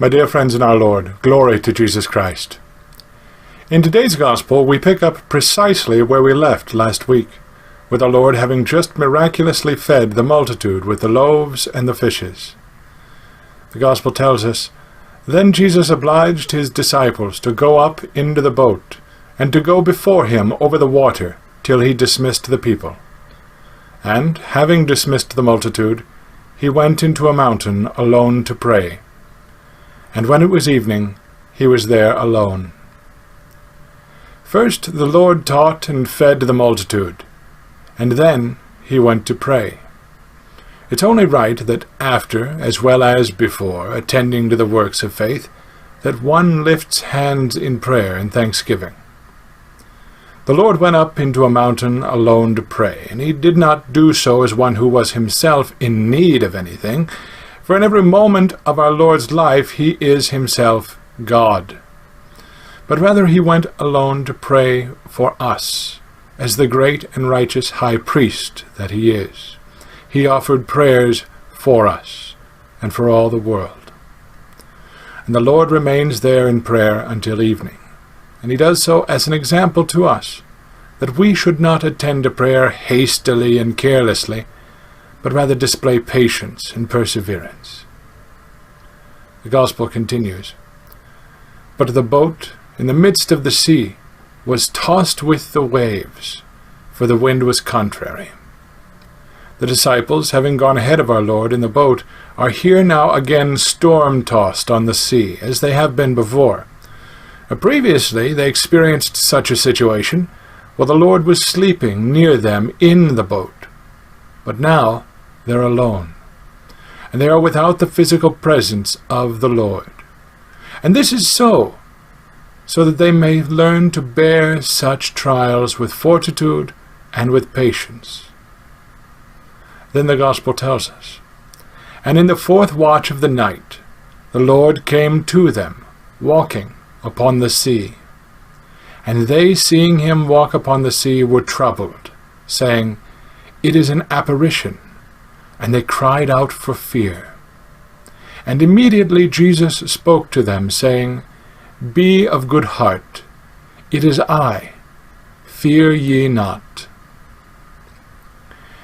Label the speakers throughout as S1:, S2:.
S1: My dear friends in our Lord, glory to Jesus Christ. In today's Gospel, we pick up precisely where we left last week, with our Lord having just miraculously fed the multitude with the loaves and the fishes. The Gospel tells us, "Then Jesus obliged his disciples to go up into the boat, and to go before him over the water, till he dismissed the people. And, having dismissed the multitude, he went into a mountain alone to pray. And when it was evening, he was there alone." First the Lord taught and fed the multitude, and then he went to pray. It's only right that after, as well as before, attending to the works of faith, that one lifts hands in prayer and thanksgiving. The Lord went up into a mountain alone to pray, and he did not do so as one who was himself in need of anything, for in every moment of our Lord's life he is himself God. But rather he went alone to pray for us, as the great and righteous high priest that he is. He offered prayers for us and for all the world. And the Lord remains there in prayer until evening, and he does so as an example to us, that we should not attend to prayer hastily and carelessly, but rather display patience and perseverance. The Gospel continues, "But the boat, in the midst of the sea, was tossed with the waves, for the wind was contrary." The disciples, having gone ahead of our Lord in the boat, are here now again storm-tossed on the sea, as they have been before. Previously they experienced such a situation while the Lord was sleeping near them in the boat. But now they're alone, and they are without the physical presence of the Lord. And this is so that they may learn to bear such trials with fortitude and with patience. Then the Gospel tells us, "And in the fourth watch of the night, the Lord came to them, walking upon the sea. And they, seeing him walk upon the sea, were troubled, saying, 'It is an apparition.' And they cried out for fear. And immediately Jesus spoke to them, saying, 'Be of good heart, it is I, fear ye not.'"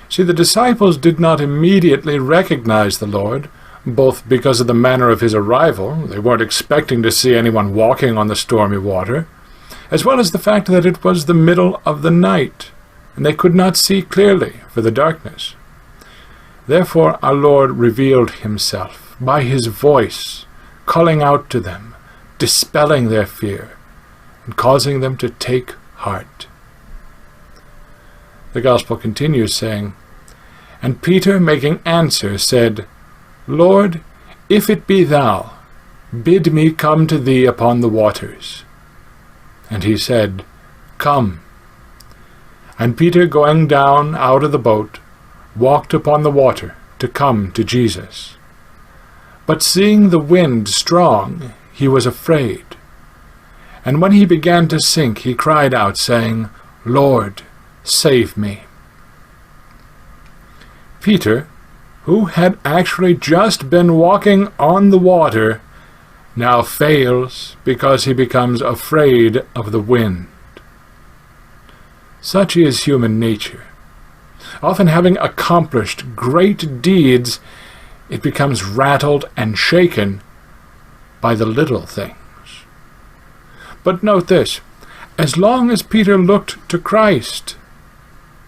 S1: See, the disciples did not immediately recognize the Lord, both because of the manner of his arrival — they weren't expecting to see anyone walking on the stormy water — as well as the fact that it was the middle of the night, and they could not see clearly for the darkness. Therefore our Lord revealed himself by his voice, calling out to them, dispelling their fear, and causing them to take heart. The Gospel continues, saying, "And Peter, making answer, said, 'Lord, if it be thou, bid me come to thee upon the waters.' And he said, 'Come.' And Peter, going down out of the boat, walked upon the water to come to Jesus. But seeing the wind strong, he was afraid. And when he began to sink, he cried out, saying, 'Lord, save me.'" Peter, who had actually just been walking on the water, now fails because he becomes afraid of the wind. Such is human nature. Often having accomplished great deeds, it becomes rattled and shaken by the little things. But note this, as long as Peter looked to Christ,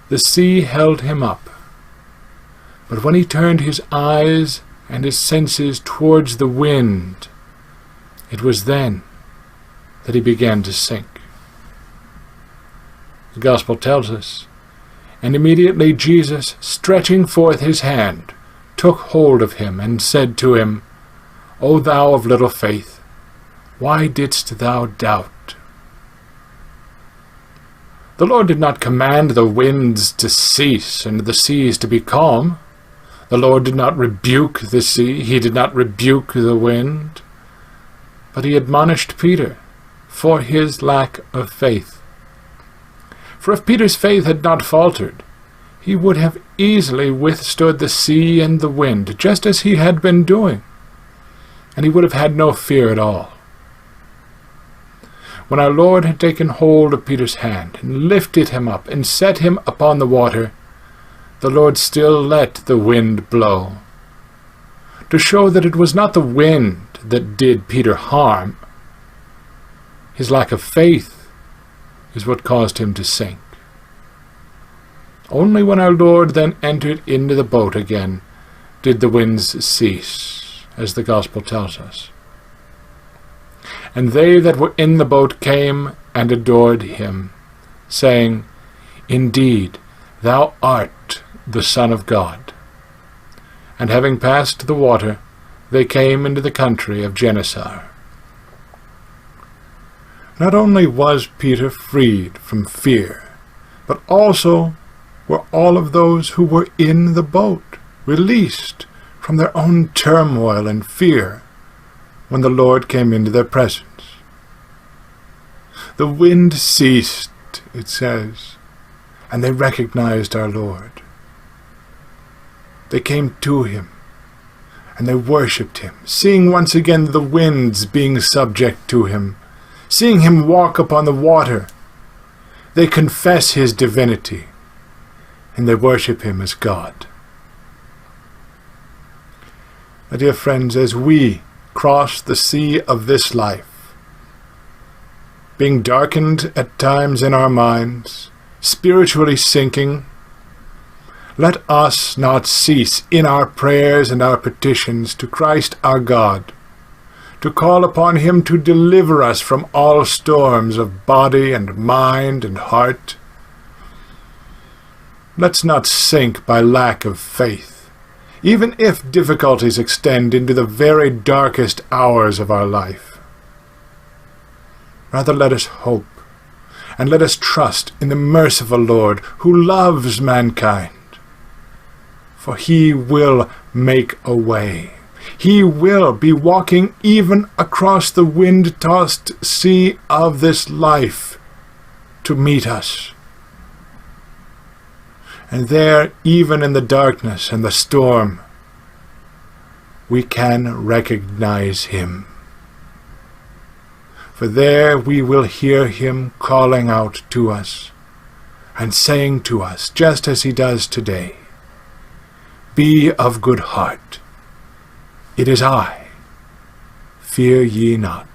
S1: the sea held him up. But when he turned his eyes and his senses towards the wind, it was then that he began to sink. The Gospel tells us, "And immediately Jesus, stretching forth his hand, took hold of him, and said to him, O thou of little faith, why didst thou doubt?" The Lord did not command the winds to cease and the seas to be calm. The Lord did not rebuke the sea, he did not rebuke the wind. But he admonished Peter for his lack of faith. For if Peter's faith had not faltered, he would have easily withstood the sea and the wind, just as he had been doing. and he would have had no fear at all. When our Lord had taken hold of Peter's hand and lifted him up and set him upon the water, the Lord still let the wind blow, to show that it was not the wind that did Peter harm. His lack of faith is what caused him to sink. Only when our Lord then entered into the boat again did the winds cease, as the Gospel tells us. And they that were in the boat came and adored him, saying, Indeed, thou art the Son of God. And having passed the water, they came into the country of Gennesaret. Not only was Peter freed from fear, but also were all of those who were in the boat released from their own turmoil and fear when the Lord came into their presence. The wind ceased, it says, and they recognized our Lord. They came to him, and they worshipped him, seeing once again the winds being subject to him, seeing him walk upon the water. They confess his divinity, and they worship him as God. My dear friends, as we cross the sea of this life, being darkened at times in our minds, spiritually sinking, let us not cease in our prayers and our petitions to Christ our God, to call upon him to deliver us from all storms of body and mind and heart. Let's not sink by lack of faith, even if difficulties extend into the very darkest hours of our life. Rather, let us hope, and let us trust in the merciful Lord who loves mankind. For he will make a way. He will be walking even across the wind-tossed sea of this life to meet us. And there, even in the darkness and the storm, we can recognize him. For there we will hear him calling out to us and saying to us, just as he does today, Be of good heart. It is I. Fear ye not.